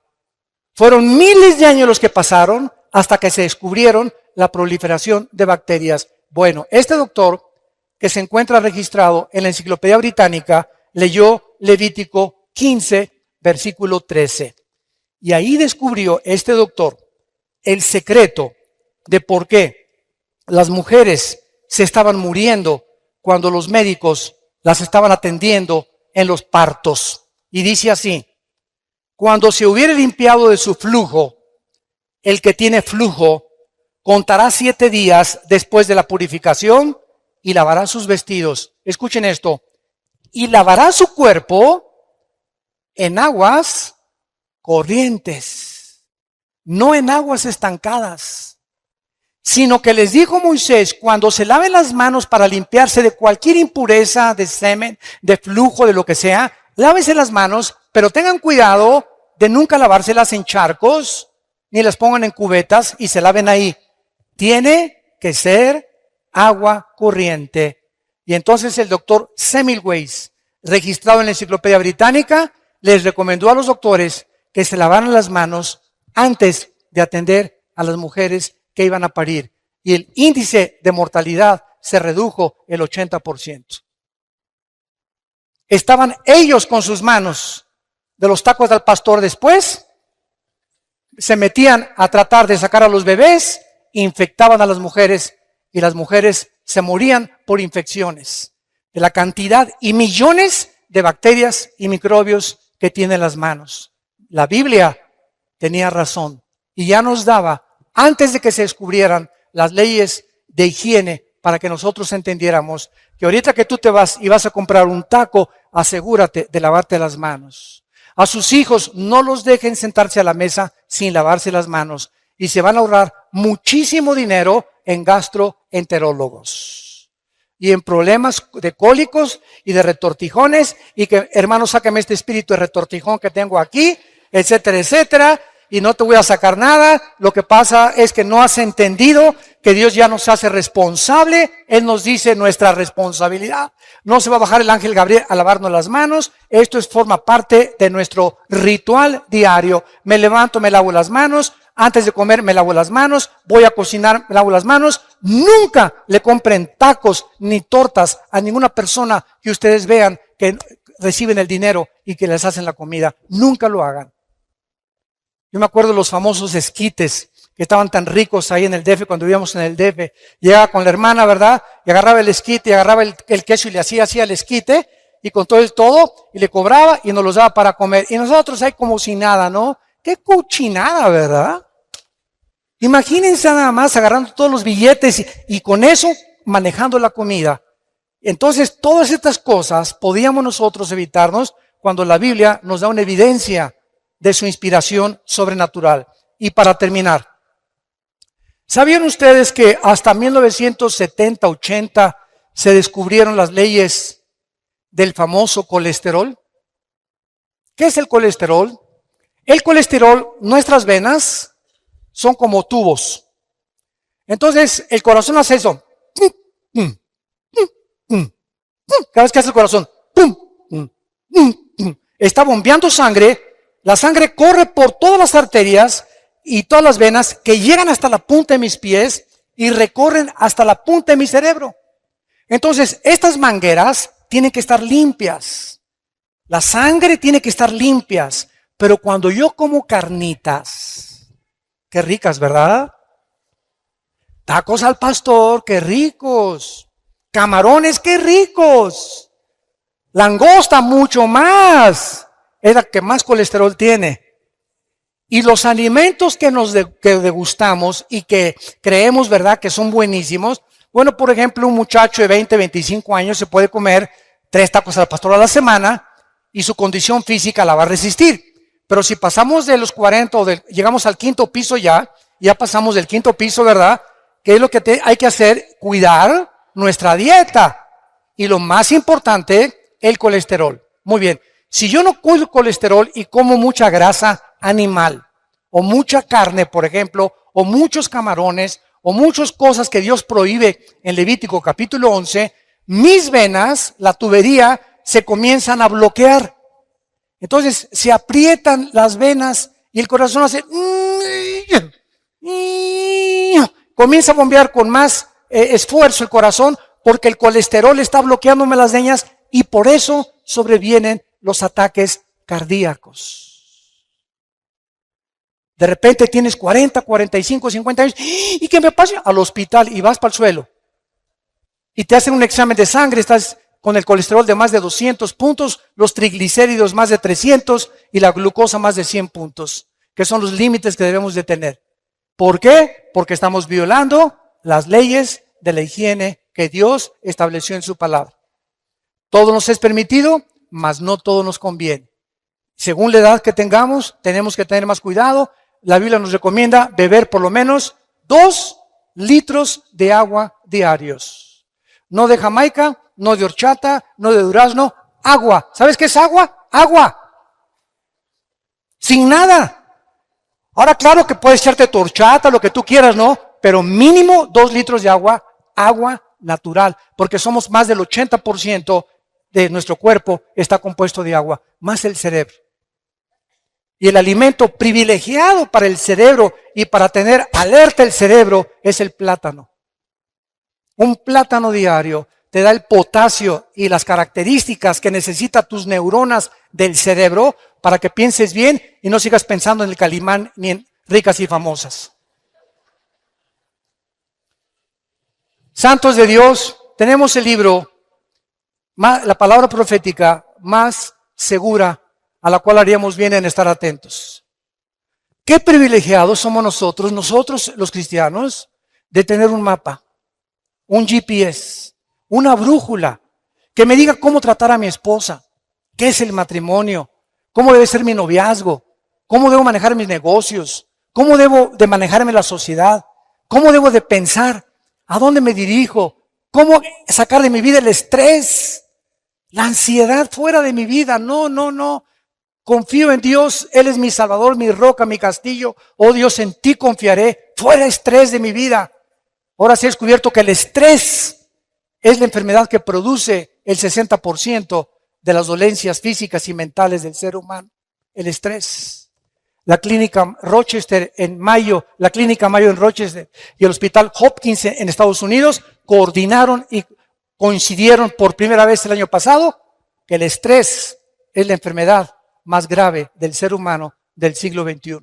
Fueron miles de años los que pasaron hasta que se descubrieron la proliferación de bacterias. Bueno, este doctor que se encuentra registrado en la Enciclopedia Británica leyó Levítico 15, versículo 13. Y ahí descubrió este doctor el secreto de por qué las mujeres se estaban muriendo cuando los médicos las estaban atendiendo en los partos. Y dice así, cuando se hubiere limpiado de su flujo, el que tiene flujo contará 7 días después de la purificación y lavará sus vestidos. Escuchen esto. Y lavará su cuerpo en aguas corrientes, no en aguas estancadas. sino que les dijo Moisés, cuando se laven las manos para limpiarse de cualquier impureza, de semen, de flujo, de lo que sea, lávense las manos, pero tengan cuidado de nunca lavárselas en charcos, ni las pongan en cubetas y se laven ahí. Tiene que ser agua corriente. Y entonces el doctor Semmelweis, registrado en la Enciclopedia Británica, les recomendó a los doctores que se lavaran las manos antes de atender a las mujeres que iban a parir. Y el índice de mortalidad se redujo el 80%. Estaban ellos con sus manos de los tacos del pastor después, se metían a tratar de sacar a los bebés, infectaban a las mujeres y las mujeres se morían por infecciones de la cantidad y millones de bacterias y microbios que tienen las manos. La Biblia tenía razón y ya nos daba, antes de que se descubrieran las leyes de higiene, para que nosotros entendiéramos que ahorita que tú te vas y vas a comprar un taco, asegúrate de lavarte las manos. A sus hijos no los dejen sentarse a la mesa sin lavarse las manos y se van a ahorrar muchísimo dinero en gastroenterólogos y en problemas de cólicos y de retortijones y que, hermano, sácame este espíritu de retortijón que tengo aquí, etcétera, etcétera. Y no te voy a sacar nada. Lo que pasa es que no has entendido que Dios ya nos hace responsable. Él nos dice nuestra responsabilidad. No se va a bajar el ángel Gabriel a lavarnos las manos. Esto forma parte de nuestro ritual diario. Me levanto, me lavo las manos. Antes de comer me lavo las manos. Voy a cocinar, me lavo las manos. Nunca le compren tacos ni tortas a ninguna persona que ustedes vean que reciben el dinero y que les hacen la comida. Nunca lo hagan. Yo me acuerdo de los famosos esquites que estaban tan ricos ahí en el DF cuando vivíamos en el DF. Llegaba con la hermana, ¿verdad? Y agarraba el esquite, y agarraba el queso y le hacía así al esquite y con todo el todo y le cobraba y nos los daba para comer. Y nosotros ahí como si nada, ¿no? Qué cochinada, ¿verdad? Imagínense nada más agarrando todos los billetes y con eso manejando la comida. Entonces todas estas cosas podíamos nosotros evitarnos cuando la Biblia nos da una evidencia de su inspiración sobrenatural. Y para terminar, ¿sabían ustedes que hasta 1970-80 se descubrieron las leyes del famoso colesterol? ¿Qué es el colesterol? El colesterol, nuestras venas son como tubos. Entonces, el corazón hace eso. Cada vez que hace el corazón, está bombeando sangre. La sangre corre por todas las arterias y todas las venas que llegan hasta la punta de mis pies y recorren hasta la punta de mi cerebro. Entonces, estas mangueras tienen que estar limpias. La sangre tiene que estar limpias. Pero cuando yo como carnitas, qué ricas, ¿verdad? Tacos al pastor, qué ricos. Camarones, qué ricos. Langosta, mucho más. Es la que más colesterol tiene. Y los alimentos que que degustamos y que creemos, ¿verdad?, que son buenísimos. Bueno, por ejemplo, un muchacho de 20, 25 años se puede comer 3 tacos al pastor a la semana y su condición física la va a resistir. Pero si pasamos de los 40 llegamos al 5.º piso ya pasamos del 5.º piso, ¿verdad? ¿Qué es lo que hay que hacer? Cuidar nuestra dieta. Y lo más importante, el colesterol. Muy bien. Si yo no cuido colesterol y como mucha grasa animal, o mucha carne, por ejemplo, o muchos camarones, o muchas cosas que Dios prohíbe en Levítico capítulo 11, mis venas, la tubería, se comienzan a bloquear. Entonces se aprietan las venas y el corazón hace... Comienza a bombear con más esfuerzo el corazón porque el colesterol está bloqueándome las venas y por eso sobrevienen los ataques cardíacos. De repente tienes 40, 45, 50 años. ¿Y qué me pasa? Al hospital y vas para el suelo. Y te hacen un examen de sangre, estás con el colesterol de más de 200 puntos, los triglicéridos más de 300 y la glucosa más de 100 puntos, que son los límites que debemos de tener. ¿Por qué? Porque estamos violando las leyes de la higiene que Dios estableció en su palabra. Todo nos es permitido, mas no todo nos conviene. Según la edad que tengamos, tenemos que tener más cuidado. La Biblia nos recomienda beber por lo menos 2 litros de agua diarios. No de Jamaica, no de horchata, no de durazno, agua. ¿Sabes qué es agua? Agua. Sin nada. Ahora, claro que puedes echarte tu horchata, lo que tú quieras, ¿no? Pero mínimo 2 litros de agua, agua natural, porque somos más del 80% de nuestro cuerpo está compuesto de agua, más el cerebro. Y el alimento privilegiado para el cerebro y para tener alerta el cerebro es el plátano. Un plátano diario te da el potasio y las características que necesitan tus neuronas del cerebro para que pienses bien y no sigas pensando en el Calimán ni en ricas y famosas. Santos de Dios, tenemos el libro, la palabra profética más segura a la cual haríamos bien en estar atentos. Qué privilegiados somos nosotros los cristianos, de tener un mapa, un GPS, una brújula, que me diga cómo tratar a mi esposa, qué es el matrimonio, cómo debe ser mi noviazgo, cómo debo manejar mis negocios, cómo debo de manejarme la sociedad, cómo debo de pensar, a dónde me dirijo, cómo sacar de mi vida el estrés, la ansiedad fuera de mi vida. No. Confío en Dios, Él es mi Salvador, mi roca, mi castillo. Oh Dios, en ti confiaré. Fuera estrés de mi vida. Ahora se ha descubierto que el estrés es la enfermedad que produce el 60% de las dolencias físicas y mentales del ser humano. El estrés. La clínica Rochester en Mayo, la clínica Mayo en Rochester y el hospital Hopkins en Estados Unidos coordinaron y coincidieron por primera vez el año pasado que el estrés es la enfermedad más grave del ser humano del siglo XXI.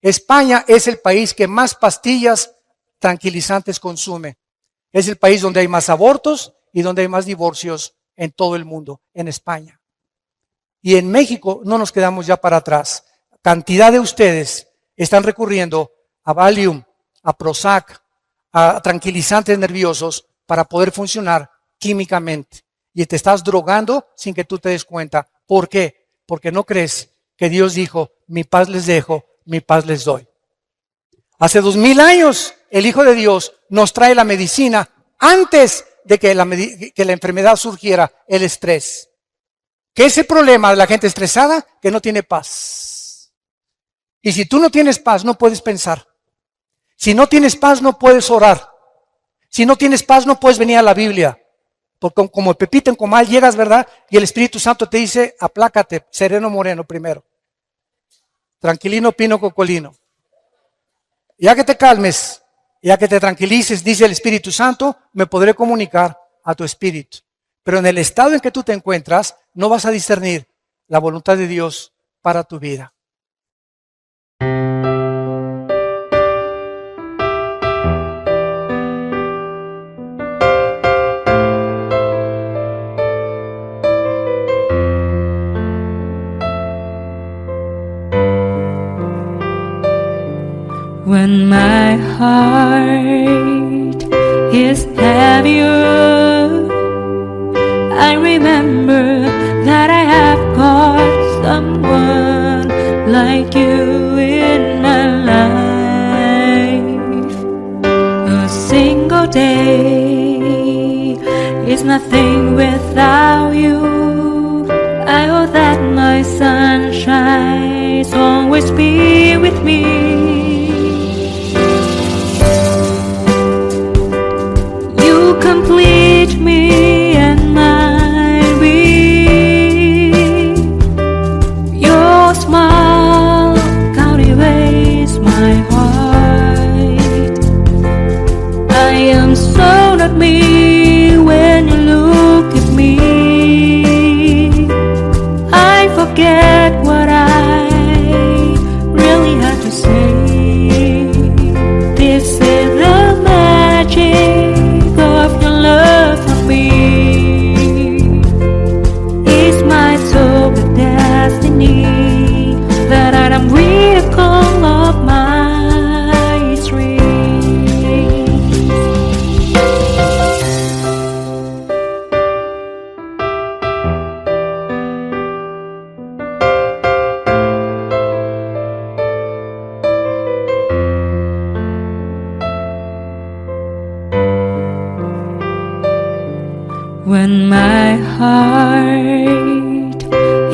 España es el país que más pastillas tranquilizantes consume. Es el país donde hay más abortos y donde hay más divorcios en todo el mundo, en España. Y en México no nos quedamos ya para atrás. Cantidad de ustedes están recurriendo a Valium, a Prozac, a tranquilizantes nerviosos para poder funcionar químicamente. Y te estás drogando sin que tú te des cuenta. ¿Por qué? Porque no crees que Dios dijo, mi paz les dejo, mi paz les doy. Hace 2000 años el Hijo de Dios nos trae la medicina antes de que la enfermedad surgiera, el estrés. ¿Qué es el problema de la gente estresada? Que no tiene paz. Y si tú no tienes paz, no puedes pensar. Si no tienes paz, no puedes orar. Si no tienes paz, no puedes venir a la Biblia. Porque como Pepito en Comal llegas, ¿verdad? Y el Espíritu Santo te dice, aplácate, sereno moreno primero. Tranquilino pino cocolino. Ya que te calmes, ya que te tranquilices, dice el Espíritu Santo, me podré comunicar a tu espíritu. Pero en el estado en que tú te encuentras, no vas a discernir la voluntad de Dios para tu vida. When my heart is heavier, I remember that I have got someone like you in my life. A single day is nothing without you. I hope that my sunshine always be with me. Complete me and my being. Your smile cultivates my heart. I am so not me when you look at me. I forget what I really had to say.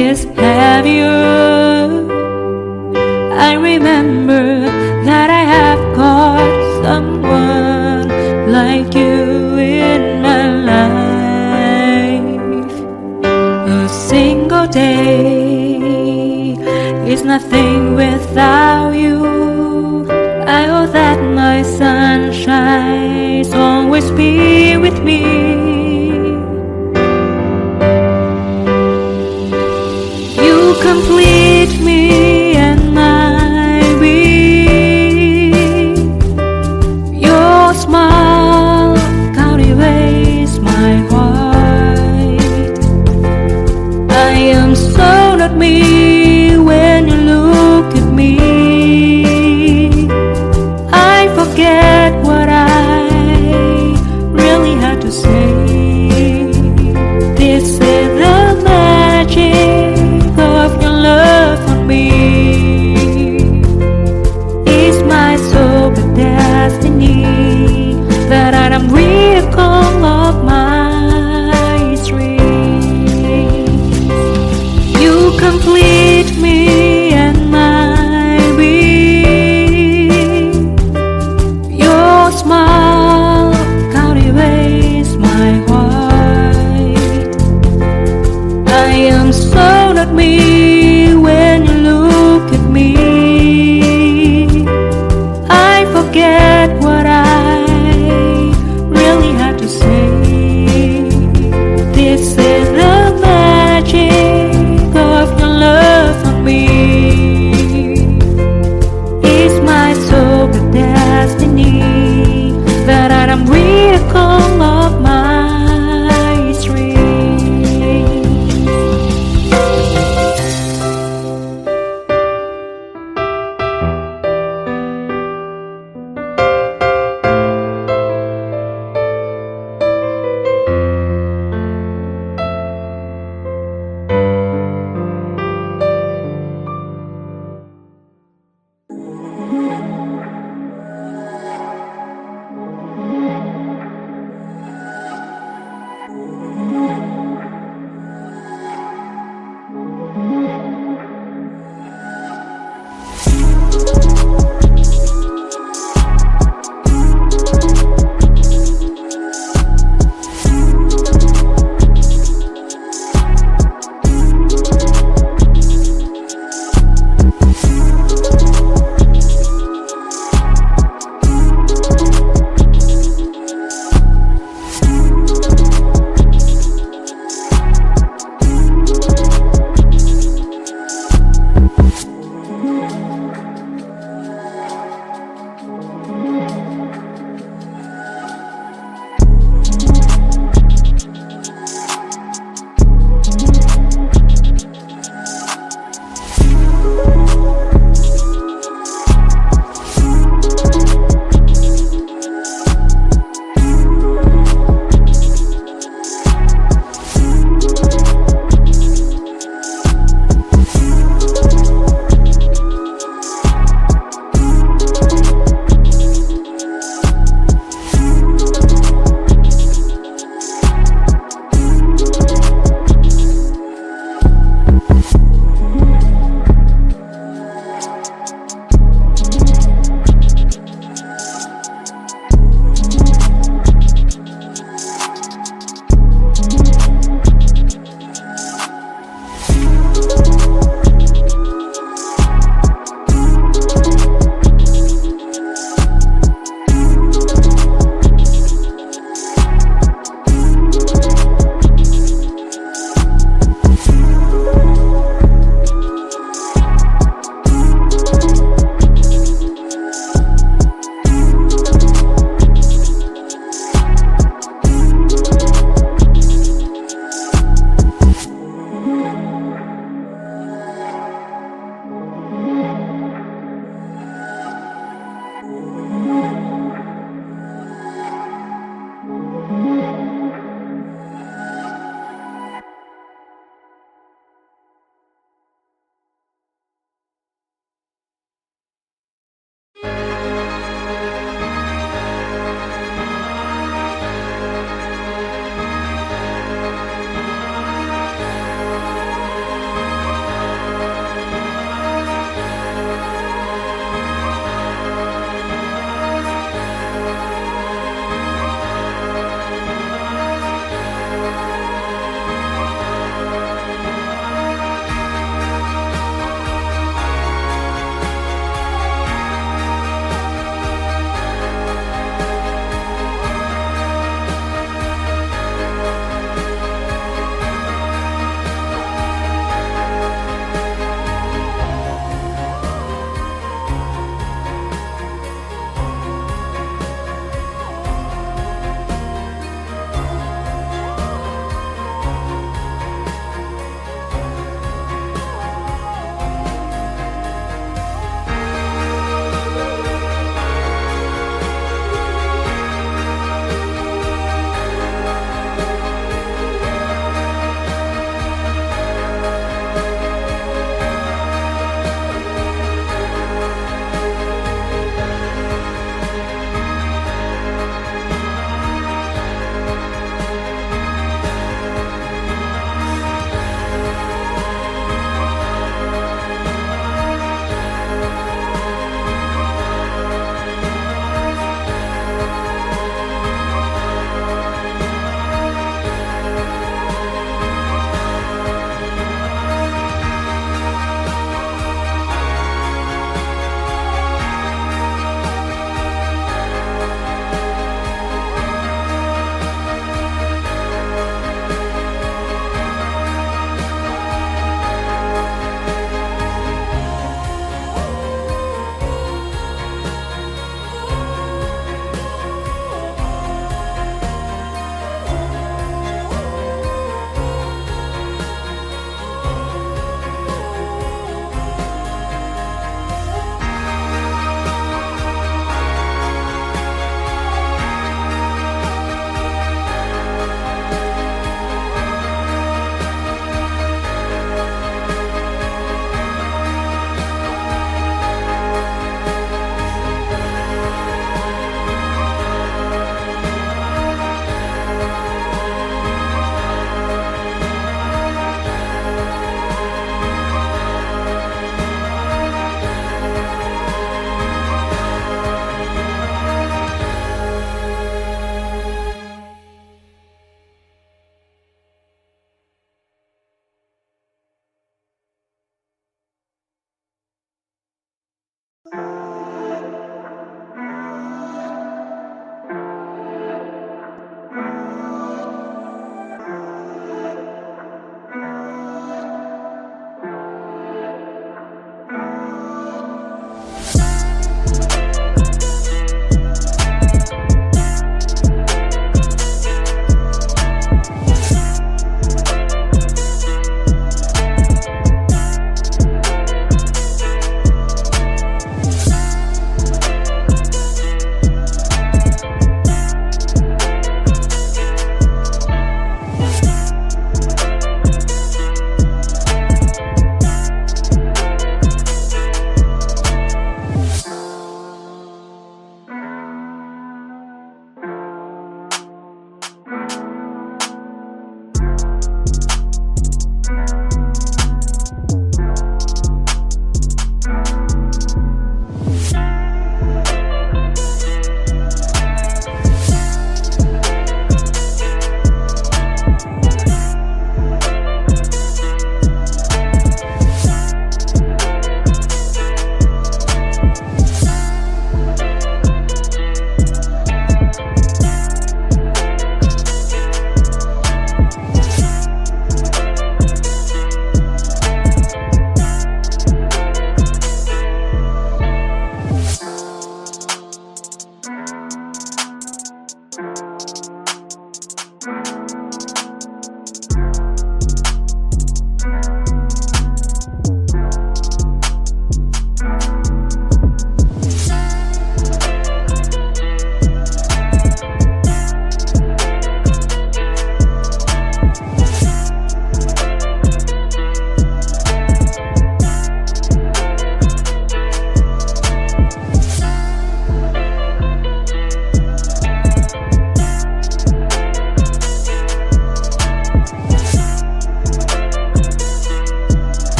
is heavier. I remember that I have got someone like you in my life. A single day is nothing without you. I hope that my sunshine always be with me. You complete me and my being. Your smile captivates my heart. I am so not me when you look at me. I forget what I really had to say. This is the magic of your love for me. It's my soul but destiny that I am recall of my dreams. You complete me and my being. Your smile captivates my heart. I am so not me